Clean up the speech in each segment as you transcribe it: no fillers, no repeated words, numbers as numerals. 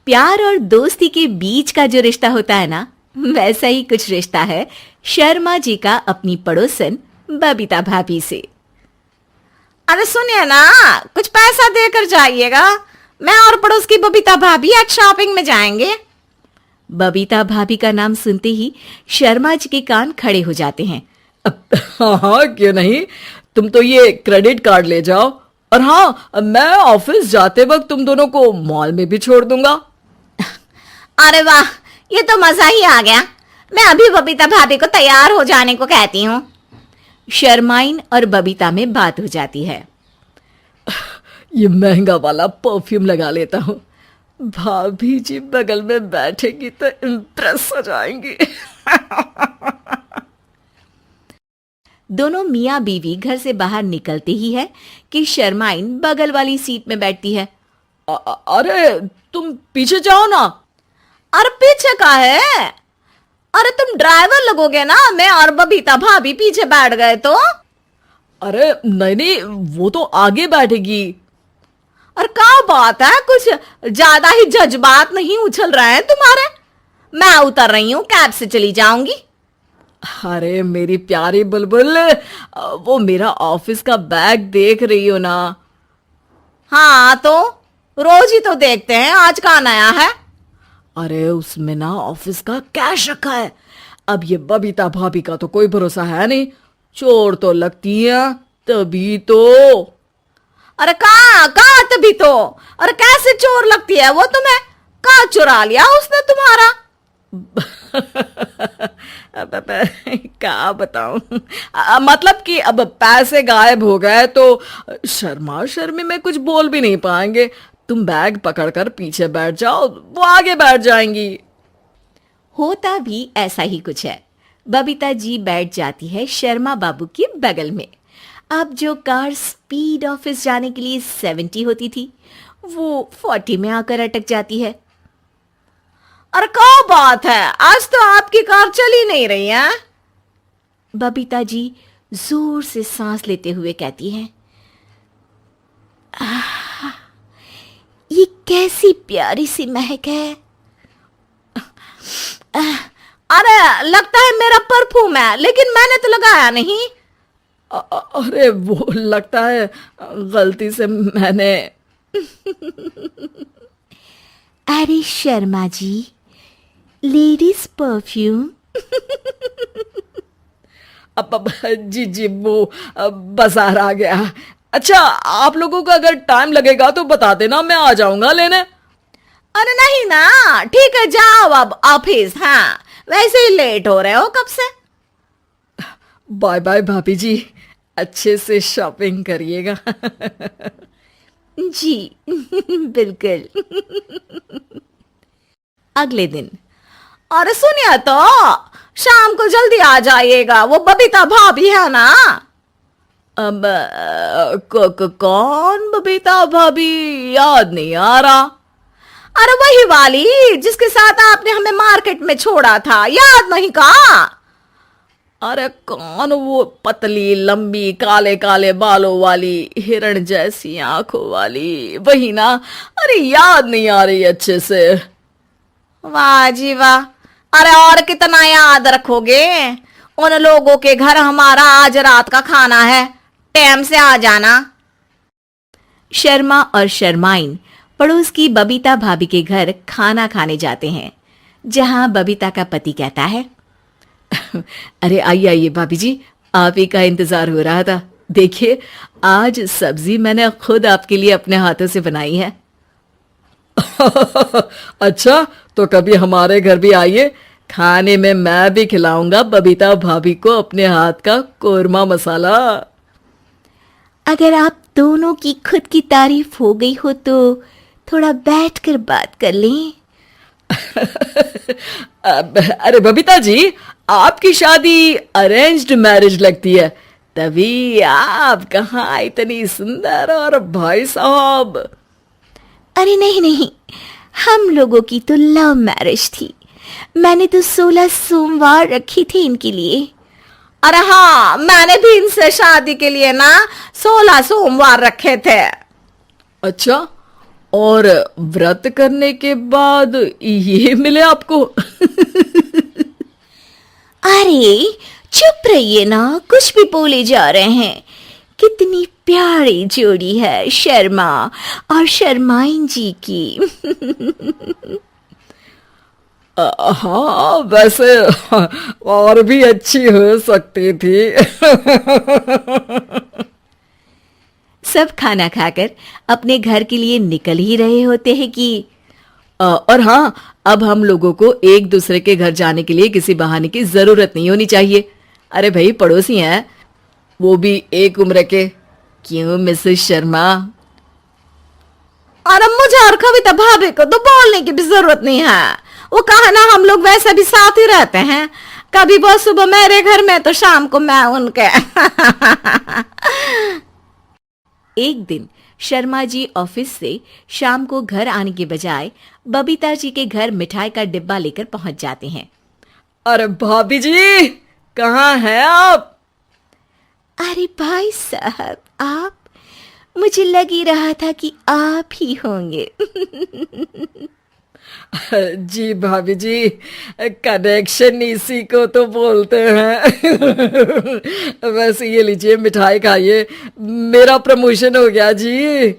प्यार और दोस्ती के बीच का जो रिश्ता होता है ना, वैसा ही कुछ रिश्ता है शर्मा जी का अपनी पड़ोसन बबीता भाभी से। अरे सुनिए ना, कुछ पैसा देकर जाइएगा। मैं और पड़ोस की बबीता भाभी आज शॉपिंग में जाएंगे। बबीता भाभी का नाम सुनते ही शर्मा जी के कान खड़े हो जाते हैं। हाँ, क्यों नहीं। तुम तो ये क्रेडिट कार्ड ले जाओ, और हाँ, मैं ऑफिस जाते वक्त तुम दोनों को मॉल में भी छोड़ दूंगा। अरे वाह, ये तो मजा ही आ गया। मैं अभी बबीता भाभी को तैयार हो जाने को कहती हूँ। शर्माइन और बबीता में बात हो जाती है। ये महंगा वाला परफ्यूम लगा लेता हूँ, भाभी जी बगल में बैठेगी तो इम्प्रेस हो जाएंगी। दोनों मियाँ बीवी घर से बाहर निकलते ही है कि शर्माइन बगल वाली सीट में बैठती है। अरे तुम पीछे जाओ ना। अरे पीछे का है? अरे तुम ड्राइवर लगोगे ना, मैं और बबीता भाभी पीछे बैठ गए तो। अरे नहीं नहीं, वो तो आगे बैठेगी। और क्या बात है, कुछ ज्यादा ही जज्बात नहीं उछल रहे हैं तुम्हारे? मैं उतर रही हूँ, कैब से चली जाऊंगी। अरे मेरी प्यारी बुलबुल, वो मेरा ऑफिस का बैग देख रही हो ना? हाँ तो रोज ही तो देखते हैं, आज का नया है? अरे उसमें ना ऑफिस का कैश रखा है। अब ये बबीता भाभी का तो कोई भरोसा है नहीं, चोर तो लगती है तभी तो। अरे कहाँ कहाँ तभी तो? अरे कैसे चोर लगती है वो तुम्हें? कहाँ चुरा लिया उसने तुम्हारा? क्या बताऊं, मतलब कि अब पैसे गायब हो गए तो शर्मा शर्मी में कुछ बोल भी नहीं पाएंगे। तुम बैग पकड़कर पीछे बैठ जाओ, वो आगे बैठ जाएंगी। होता भी ऐसा ही कुछ है। बबीता जी बैठ जाती है शर्मा बाबू के बगल में। अब जो कार स्पीड ऑफिस जाने के लिए 70 होती थी, वो 40 में आकर अटक जाती है। अरे क्या बात है, आज तो आपकी कार चली नहीं रही है? बबीता जी जोर से सांस लेते हुए कहती हैं, ये कैसी प्यारी सी महक है। अरे लगता है मेरा परफ्यूम है, लेकिन मैंने तो लगाया नहीं। अरे वो लगता है गलती से मैंने। अरे शर्मा जी, लेडीज परफ्यूम। अब जी जी, वो बाजार आ गया। अच्छा, आप लोगों को अगर टाइम लगेगा तो बता देना, मैं आ जाऊंगा लेने। अरे नहीं ना, ठीक है, जाओ अब ऑफिस। हाँ, वैसे ही लेट हो रहे हो कब से। बाय बाय भाभी जी, अच्छे से शॉपिंग करिएगा। जी बिल्कुल। अगले दिन। अरे सुनिए तो, शाम को जल्दी आ जाइएगा, वो बबीता भाभी है ना? अब कौन बबीता भाभी? याद नहीं आ रहा। अरे वही वाली जिसके साथ आपने हमें मार्केट में छोड़ा था, याद नहीं का? अरे कौन वो पतली लंबी काले काले बालों वाली हिरण जैसी आंखों वाली, वही ना? अरे याद नहीं आ रही अच्छे से। वाह जी वाह। अरे और कितना याद रखोगे? उन लोगों के घर हमारा आज रात का खाना है, टाइम से आ जाना। शर्मा और शर्माइन पड़ोस की बबीता भाभी के घर खाना खाने जाते हैं, जहां बबीता का पति कहता है, अरे आइए आइए भाभी जी, आप ही का इंतजार हो रहा था। देखिए, आज सब्जी मैंने खुद आपके लिए अपने हाथों से बनाई है। अच्छा, तो कभी हमारे घर भी आइए, खाने में मैं भी खिलाऊंगा बबीता भाभी को अपने हाथ का कोरमा मसाला। अगर आप दोनों की खुद की तारीफ हो गई हो तो थोड़ा बैठकर बात कर लें। अरे बबीता जी, आपकी शादी अरेंज्ड मैरिज लगती है, तभी आप कहाँ इतनी सुंदर। और भाई साहब? अरे नहीं नहीं, हम लोगों की तो लव मैरिज थी। मैंने तो 16 सोमवार रखी थी इनके लिए। अरे हाँ, मैंने भी इनसे शादी के लिए ना 16 सोमवार रखे थे। अच्छा, और व्रत करने के बाद ये मिले आपको? अरे चुप रहिए ना, कुछ भी बोले जा रहे हैं। कितनी प्यारी जोड़ी है शर्मा और शर्माइन जी की। हाँ, वैसे और भी अच्छी हो सकती थी। सब खाना खाकर अपने घर के लिए निकल ही रहे होते हैं कि और हाँ, अब हम लोगों को एक दूसरे के घर जाने के लिए किसी बहाने की जरूरत नहीं होनी चाहिए। अरे भाई, पड़ोसी हैं, वो भी एक उम्र के। क्यों मिसेस शर्मा? और मुझे और कविता भाभी को तो बोलने की भी जरूरत नहीं है। वो कहा ना, हम लोग वैसे भी साथ ही रहते हैं। कभी वो सुबह मेरे घर में तो शाम को मैं उनके। एक दिन शर्मा जी ऑफिस से शाम को घर आने के बजाय बबीता जी के घर मिठाई का डिब्बा लेकर पहुंच जाते हैं। अरे भाभी जी, कहाँ हैं आप? अरे भाई साहब, आप? मुझे लग ही रहा था कि आप ही होंगे। जी भाभी जी, कनेक्शन इसी को तो बोलते हैं। वैसे ये लीजिए, मिठाई खाइए, मेरा प्रमोशन हो गया जी।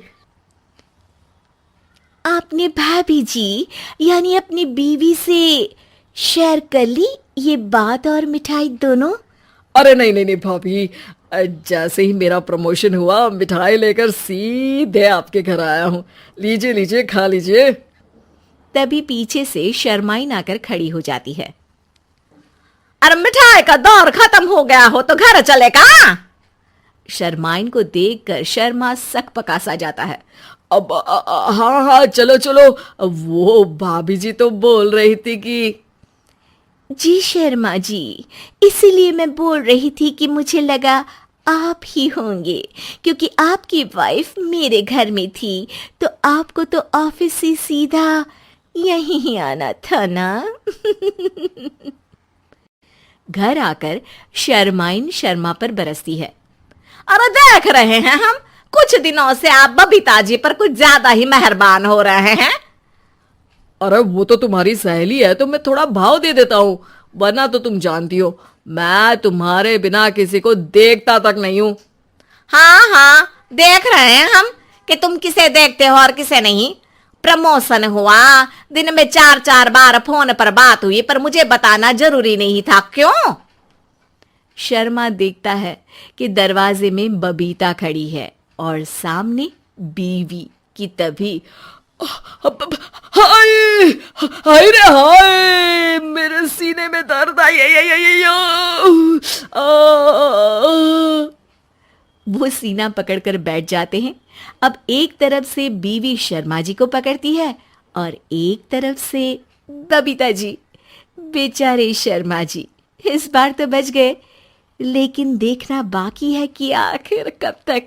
आपने भाभी जी यानी अपनी बीवी से शेयर कर ली ये बात और मिठाई दोनों? अरे नहीं नहीं नहीं भाभी, जैसे ही मेरा प्रमोशन हुआ, मिठाई लेकर सीधे आपके घर आया हूँ। लीजिए लीजिए, खा लीजिए। तभी पीछे से शर्माइन आकर खड़ी हो जाती है। अरे मिठाई का दौर खत्म हो गया हो तो घर चले का? शर्माइन को देखकर शर्मा सक पकासा जाता है। अब हाँ हाँ, चलो चलो। वो भाभी जी तो बोल रही थी कि जी शर्मा जी, इसीलिए मैं बोल रही थी कि मुझे लगा आप ही होंगे, क्योंकि आपकी वाइफ मेरे घर में थी तो आपको तो ऑफिस से सीधा यहीं ही आना था ना। घर आकर शर्माइन शर्मा पर बरसती है। अरे देख रहे हैं हम, कुछ दिनों से आप बबीता जी पर कुछ ज्यादा ही मेहरबान हो रहे हैं। अरे वो तो तुम्हारी सहेली है तो मैं थोड़ा भाव दे देता हूँ, वरना तो तुम जानती हो मैं तुम्हारे बिना किसी को देखता तक नहीं हूँ। हाँ हाँ, देख रहे हैं हम कि तुम किसे देखते हो और किसे नहीं। प्रमोशन हुआ, दिन में 4-4 बार फोन पर बात हुई, पर मुझे बताना जरूरी नहीं था, क्यों? शर्मा देखता है कि दरवाजे में बबीता खड़ी है और सामने बीवी की। तभी हाय हाय रे हाय, मेरे सीने में दर्द आई। वो सीना पकड़कर बैठ जाते हैं। अब एक तरफ से बीवी शर्मा जी को पकड़ती है और एक तरफ से बबीता जी। बेचारे शर्मा जी इस बार तो बच गए, लेकिन देखना बाकी है कि आखिर कब तक।